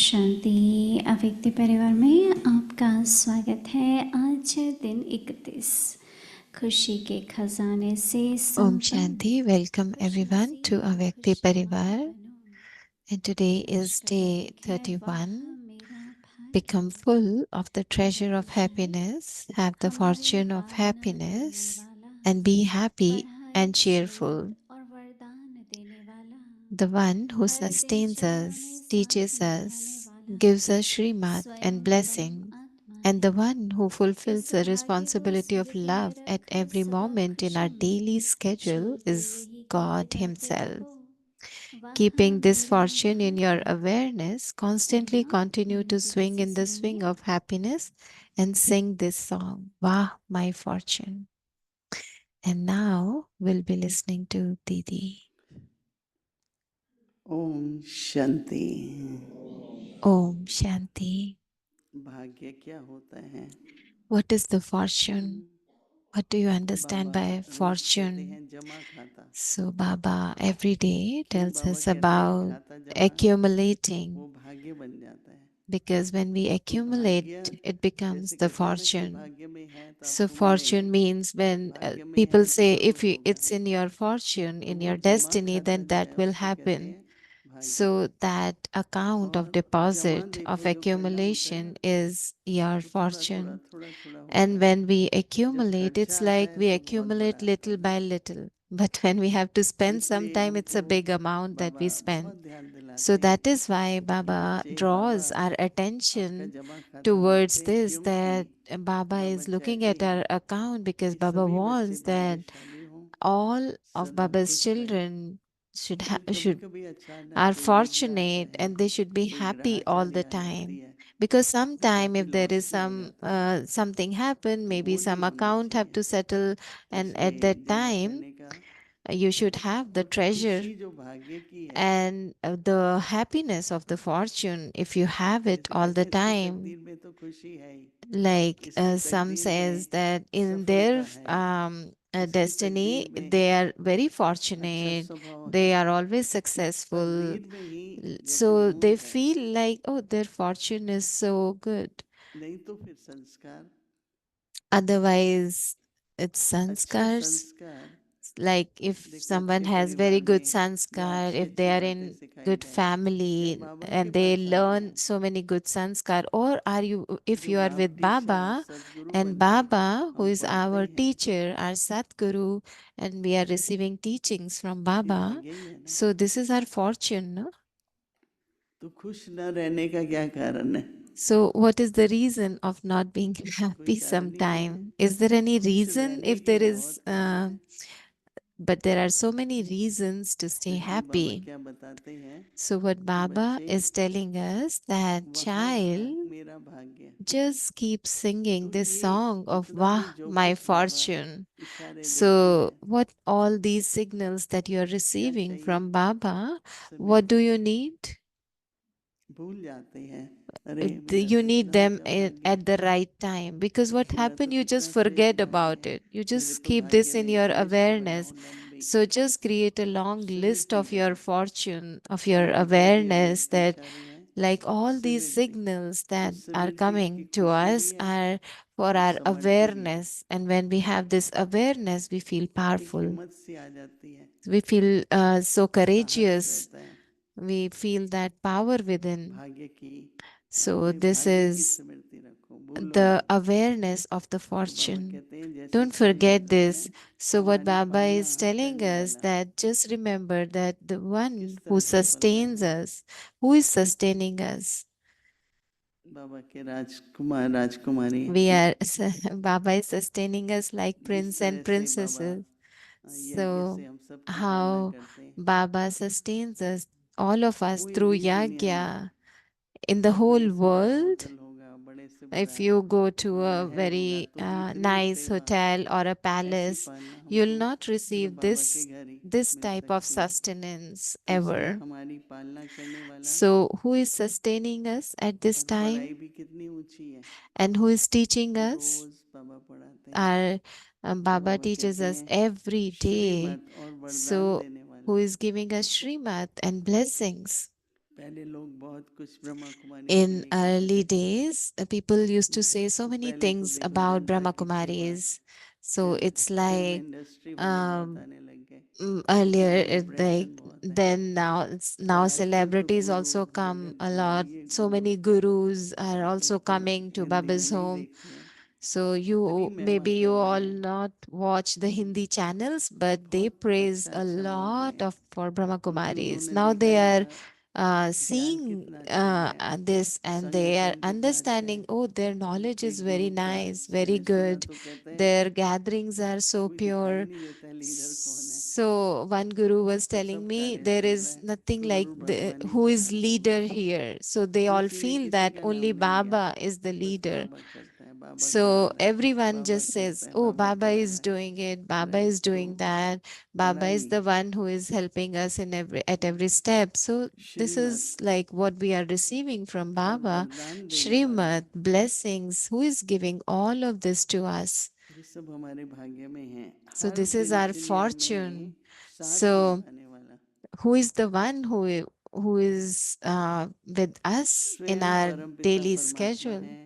शांति अव्यक्ति परिवार में आपका स्वागत है। आज है दिन 31, खुशी के खजाने से Om संपन्न, Shanti. Welcome खुशियों everyone से to Avyakti खुशहाल Parivar. बनो। And today is day अष्टपदी है वाह 31. मेरा भाग्य, Become full of the treasure of भाग्यशाली happiness. Have the हमारे fortune of पालना करने happiness. वाला, And be happy पढ़ाई and श्रीमत cheerful. और वरदान देने वाला, The one who her sustains दिनचर्या में us, साथ teaches निभाने us, वाला, gives us Srimad and स्वयं blessing. परमात्मा And है। the one who fulfills इस the भाग्य को responsibility of स्मृति में love at रख every सदा moment in our खुशम daily schedule झूलते is यही गीत God गाते Himself. रहो, वाह Keeping this मेरा fortune in your भाग्य। awareness, And constantly now continue to let's do swing this in the slowly. swing of happiness and sing this song, Wah, my fortune. And now we'll be listening to Didi. Om Shanti. Om Shanti. भाग्य क्या होता है? What is the fortune? What do you understand Baba by रोज कहते fortune? हैं जमा खाता। So Baba every day क्यों tells बाबा us कहते हैं about खाता जमा accumulating, वो भाग्य बन जाता है। because when we तो accumulate, भाग्य it becomes जैसे the कहते हैं ना कि fortune. भाग्य में है तो So आपको मिलेगा, fortune means when भाग्य में people है तो say if जरूर you होगा। it's in your fortune, तो in वो your जमा destiny, खाता then जो that है will उसको कहते happen. हैं भाग्य। So that account of और जमा deposit of देखो जो करना होता है accumulation ना, is your तो थोड़ा थोड़ा fortune. थोड़ा थोड़ा होता And है। when we जब accumulate, खर्चा it's आता like है we तो बहुत बड़ा accumulate आता little है। by little. But when we have to तो spend इसलिए sometime, it's हमको a big amount that Baba we spend. बहुत ध्यान So दिलाते हैं that is why कि Baba बच्चे बाबा draws our आपका attention जमा खाता towards देखते हैं, this, क्योंकि that Baba Baba is looking चाहते at हैं our account, because कि Baba सभी बच्चे wants that भाग्यशाली हों, all of सदा Baba's खुश रहें। children फिर कभी should कभी अचानक are कोई विघ्न आता fortunate है, and they should be कोई happy all ग्रहाचार्य the आ जाती time. है Because तो sometime काफी if there लॉस is भी हो some जाता है। something happen, तो maybe वो नहीं some होना account have चाहिए। to settle, तो and at इसलिए that जमा time करने का you should have the और treasure खुशी जो भाग्य की है, and the happiness of the fortune. If you have it जैसे all कहते the हैं इसकी time, तकदीर में तो खुशी है ही, like इसकी some तकदीर says में that in सफलता their है ही, इसकी destiny तकदीर में they are very अच्छा fortunate, स्वभाव है, they are always successful, तकदीर में ही जैसे so गुण they है। feel like, oh, their fortune is so good. नहीं तो फिर संस्कार, Otherwise it's अच्छे sanskars. संस्कार, Like if देखो someone अच्छे has very परिवार good में या sanskar, अच्छी if they अच्छी are बातें in सिखाई good जाएं, या family बाबा के and they पास आ learn जाएं, so many good sanskar, or are you, if जो you are बाप with टीचर और Baba, सदगुरु and बन के Baba, who हम is पढ़ते our हैं, teacher, our Satguru, and we are receiving teachings from ये Baba, भाग्य ही है ना। so this is our fortune, no? तो खुश न रहने का क्या कारण है? So what is the reason of not being कोई happy कारण ही नहीं है। sometime? Is there any खुश reason? रहने If के there is, बहुत कारण है। but there are so many reasons to तो stay इसलिए बाबा happy. क्या बताते हैं So what कि Baba बच्चे is telling us, that वहाँ भाग child, मेरा भाग्य, just keep singing तो this ये song of जितना Wah, भी जो my कुछ बाबा fortune. इशारे देते So हैं, what all these signals that you are क्या receiving चाहिए, from Baba, सभी what do you need? भूल जाते हैं। अरे मेरा You तो need इतना them अच्छा भाग्य, at the right time, because what मेरा तो happened, you कितना just श्रेष्ठ forget about भाग्य, it. You मेरे just तो keep भाग्य this in में your एक लिस्ट awareness. बनाओ लंबी, So just create a long list Smriti of your करो। fortune, of तो your जितने भी awareness, अव्यक्त that इशारे हैं, like all these Smriti, signals तो that are स्मृति की coming to खुशी भी us है are for और our समृद्धि भी है। awareness. And when we have this awareness, we feel एक powerful. हिम्मत सी आ जाती है, We feel so साहस courageous. रहता है We feel that power within. भाग्य की। So अपने this भाग्य की is स्मृति रखो, भूलो the मत। awareness of the तो बाबा fortune. कहते हैं जैसे Don't Surya forget this. So what हमारी Baba पालना is telling करने us, वाला that just remember that the one किस who तरह सफलता sustains है। us, who is sustaining us, बाबा के राजकुमार राजकुमारी we are, Baba is sustaining us like जिस prince तरह and से बाबा princesses. यज्ञ से So हम सबकी पालना how करते हैं, Baba sustains us, all of us, कोई through भी दुनिया में Yagya in the बड़े whole से बड़ा world. होटल होगा, बड़े से If बड़ा you go to a महल होगा, very तो इतनी nice सेवा, hotel or a ऐसी palace, पालना you'll हमको not सिर्फ receive बाबा के this घर ही this मिल type of सकती है। sustenance तो इसलिए ever. हमारी पालना करने वाला, So who is sustaining us at this और पढ़ाई time, भी कितनी ऊंची है, and who is teaching us? रोज बाबा पढ़ाते हैं। Our तो Baba बाबा teaches कहते us हैं every day. श्रीमत और वरदान So देने वाला, who is giving us Srimad and blessings? पहले लोग बहुत कुछ ब्रह्मा कुमारी के In लिए कहते early थे। days, people used to say so तो many पहले तो things देखो about जनता Brahma की सेवा, Kumaris. So फिर it's फिल्म like इंडस्ट्री वाले बहुत um, आने लग गए, earlier, क्योंकि like इम्प्रेशन बहुत है। then now और now आजकल तो celebrities Guru also come bhajan a Guru lot. ये So Guru, many gurus are also तो coming to हिंदी में Baba's नहीं home. देखते हैं। So फ्री you में वहाँ maybe you चल रहा all है, not watch the Hindi channels, but they बहुत praise अच्छा a अच्छा बोल रहे lot हैं, of for Brahma क्योंकि Kumaris. उन्होंने Now देखा they are इनका ध्यान seeing कितना चल रहा है, this and they are संगठन कितना अच्छा है। understanding. Oh, their knowledge is एक very गुरु का nice, very मैंने सुना good. तो कहते हैं Their gatherings are so कोई दिखाई pure. नहीं देता लीडर कौन है, So one guru was तो telling सब me कार्य there चल रहा is है, nothing तो like जरूर भगवान ही who is चलाते होंगे। leader here. So they तो all इसीलिए feel किसी that का नाम only नहीं लिया, Baba is the बस leader. बाबा करता है, बाबा करा So रहा है, everyone बाबा just करता says, है, oh, बाबा Baba करा is रहा है। doing it, Baba right, is तो doing that, Baba is Pranami the one who is helping us in every step. So this Shrimad is like what we are receiving from और Baba, वरदान देने वाला, Srimad, blessings, who is giving all of this to us. ये सब हमारे भाग्य में है। So her this is our दिनचर्या में fortune. साथ So निभाने वाला, who is the one who is with us in स्वयं our परमपिता daily परमात्मा schedule? है।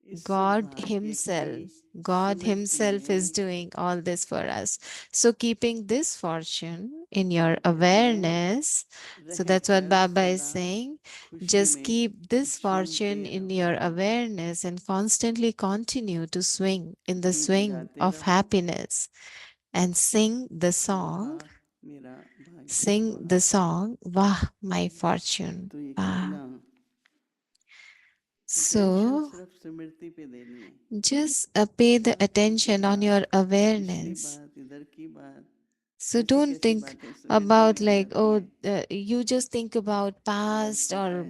इस God भाग्य Himself. की God स्मृति Himself is में doing all this for us. So, keeping this fortune in your मैं awareness, so that's what रहकर Baba is सदा saying. खुशी Just में keep this झूमते fortune in your रहूं। awareness and constantly continue to swing in the गीत swing गाते of रहो, happiness and sing the वाह song. मेरा भाग्य Sing वाह। the song, Wah, my fortune. तो ये Wah. कितना, अटेंशन So, सिर्फ स्मृति पे देनी है, just pay the वहाँ की attention on your बात, पिछली awareness. बात, इधर की बात, So कैसी don't कैसी think बातें स्मृति about में आ like, जाती oh, हैं। you just think about और past ऐसा है, or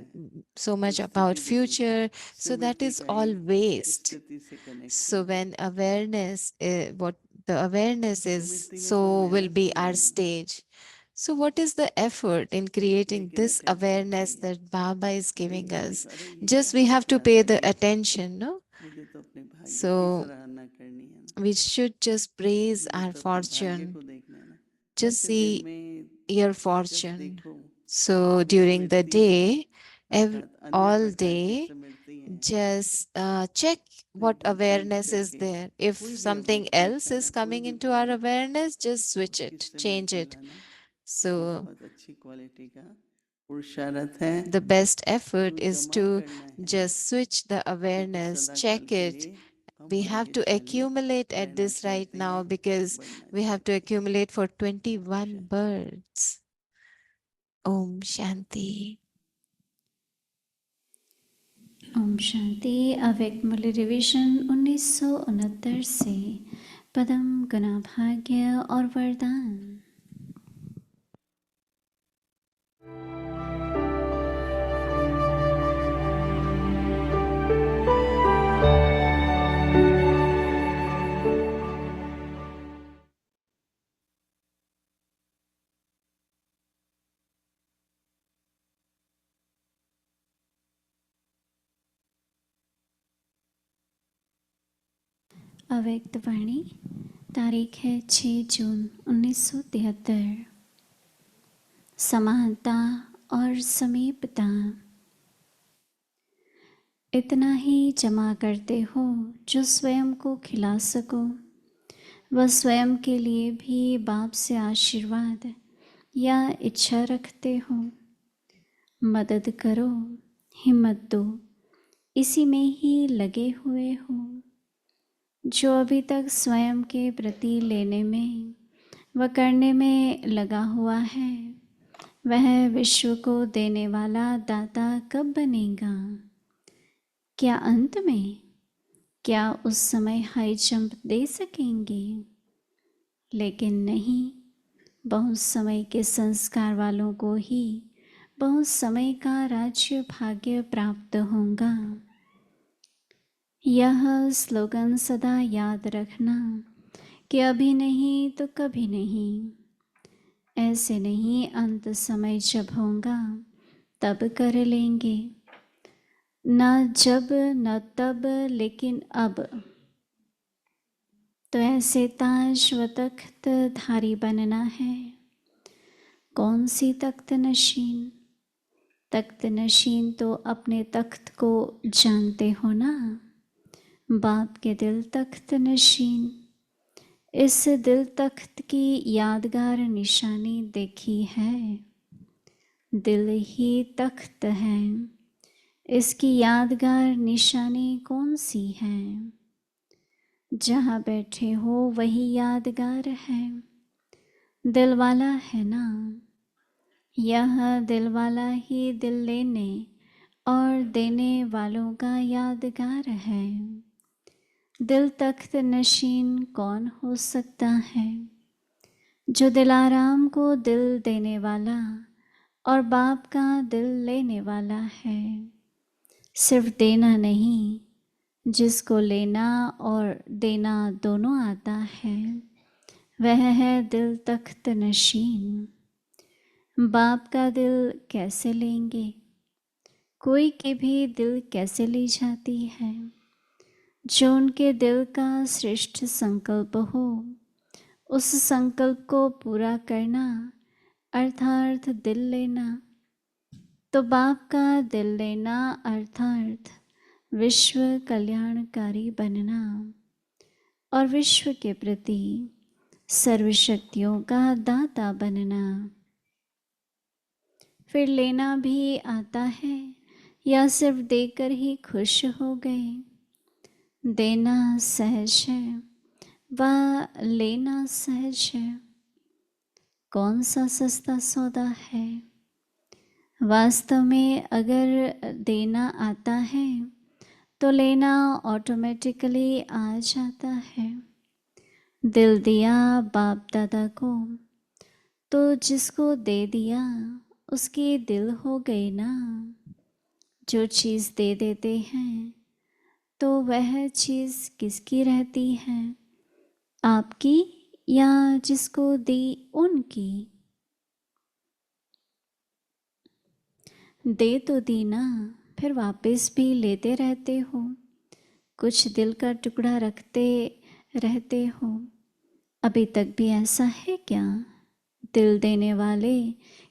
so तो much about स्थिति विपरीत future. So that Smriti is का all ही waste. स्थिति से So कनेक्शन है। when awareness, what the awareness is, स्मृति में सब so will मेहनत be नहीं our है, stage. So what is the effort in creating लेकिन this अटेंशन awareness चाहिए। that Baba is नहीं giving तो us? देखो, अरे ये Just क्या we have to क्या pay कर the लिया, attention, no? मुझे तो अपने भाग्य की So सराहना करनी है ना, we should just praise मुझे our तो अपने भाग्य fortune. को देखना है ना। Just ऐसे दिन see में your जब fortune. देखो So कि during the स्मृति है, day, अर्थात अन्य all प्रकार की day, स्मृति है, just check तो what एकदम चेंज awareness is करके there. If कोई भी something अवस्था else चाहे, is कोई coming भी into our भाव, awareness, just switch उसकी it, change स्मृति it. लाना, ये So बहुत अच्छी क्वालिटी का पुरुषार्थ है, the best effort जो is जमा to करना है, just switch the क्योंकि awareness, सदा काल check के it. लिए हम We have to भाग्यशाली accumulate at रहना this right चाहते now हैं, because बढ़ना we have to चाहते हैं। accumulate for Om 21 Shanti. birds. Om Shanti. Om Shanti. अव्यक्त मूल्य रिवीजन 1969 से पदम गुना भाग्य और वरदान। अव्यक्त वाणी, तारीख है 6 जून 1973। समानता और समीपता। इतना ही जमा करते हो जो स्वयं को खिला सको। वह स्वयं के लिए भी बाप से आशीर्वाद या इच्छा रखते हो। मदद करो, हिम्मत दो, इसी में ही लगे हुए हो। जो अभी तक स्वयं के प्रति लेने में व करने में लगा हुआ है, वह विश्व को देने वाला दाता कब बनेगा? क्या अंत में? क्या उस समय हाई जंप दे सकेंगे? लेकिन नहीं, बहुत समय के संस्कार वालों को ही बहुत समय का राज्य भाग्य प्राप्त होगा। यह स्लोगन सदा याद रखना कि अभी नहीं तो कभी नहीं। ऐसे नहीं, अंत समय जब होगा तब कर लेंगे। न जब न तब, लेकिन अब। तो ऐसे ताज व तख्त धारी बनना है। कौन सी तख्त नशीन? तख्त नशीन तो अपने तख्त को जानते हो ना। बाप के दिल तख्त नशीन, इस दिल तख्त की यादगार निशानी देखी है। दिल ही तख्त है, इसकी यादगार निशानी कौन सी है। जहाँ बैठे हो वही यादगार है, दिल वाला है ना। यह दिल वाला ही दिल लेने और देने वालों का यादगार है। दिल तख्त नशीन कौन हो सकता है, जो दिलाराम को दिल देने वाला और बाप का दिल लेने वाला है। सिर्फ देना नहीं, जिसको लेना और देना दोनों आता है, वह है दिल तख्त नशीन। बाप का दिल कैसे लेंगे, कोई की भी दिल कैसे ली जाती है। जो उनके दिल का श्रेष्ठ संकल्प हो, उस संकल्प को पूरा करना अर्थात दिल लेना। तो बाप का दिल लेना अर्थात विश्व कल्याणकारी बनना और विश्व के प्रति सर्वशक्तियों का दाता बनना। फिर लेना भी आता है या सिर्फ देकर ही खुश हो गए। देना सहज है व लेना सहज है। कौन सा सस्ता सौदा है। वास्तव में अगर देना आता है तो लेना ऑटोमेटिकली आ जाता है। दिल दिया बाप दादा को, तो जिसको दे दिया उसकी दिल हो गई ना। जो चीज़ दे देते हैं तो वह चीज़ किसकी रहती है, आपकी या जिसको दी उनकी। दे तो दी ना, फिर वापस भी लेते रहते हो। कुछ दिल का टुकड़ा रखते रहते हो। अभी तक भी ऐसा है क्या। दिल देने वाले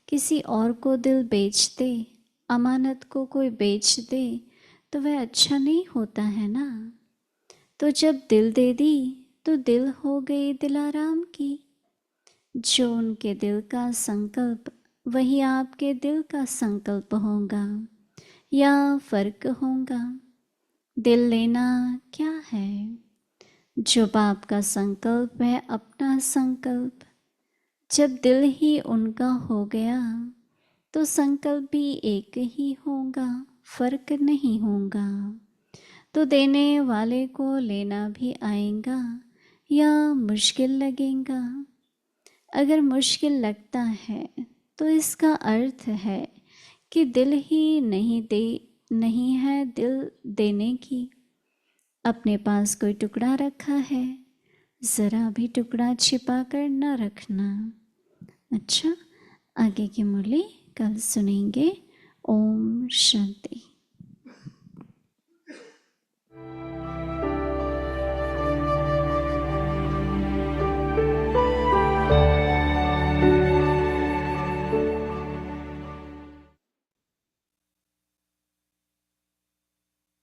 किसी और को दिल बेच दे, अमानत को कोई बेच दे तो वह अच्छा नहीं होता है ना। तो जब दिल दे दी तो दिल हो गई दिलाराम की। जो उनके दिल का संकल्प वही आपके दिल का संकल्प होगा या फर्क होगा। दिल लेना क्या है, जो बाप का संकल्प है अपना संकल्प। जब दिल ही उनका हो गया तो संकल्प भी एक ही होगा, फर्क नहीं होगा। तो देने वाले को लेना भी आएगा या मुश्किल लगेगा। अगर मुश्किल लगता है तो इसका अर्थ है कि दिल ही नहीं है दिल देने की। अपने पास कोई टुकड़ा रखा है, ज़रा भी टुकड़ा छिपा कर न रखना। अच्छा, आगे की मुरली कल सुनेंगे। ओम शांति।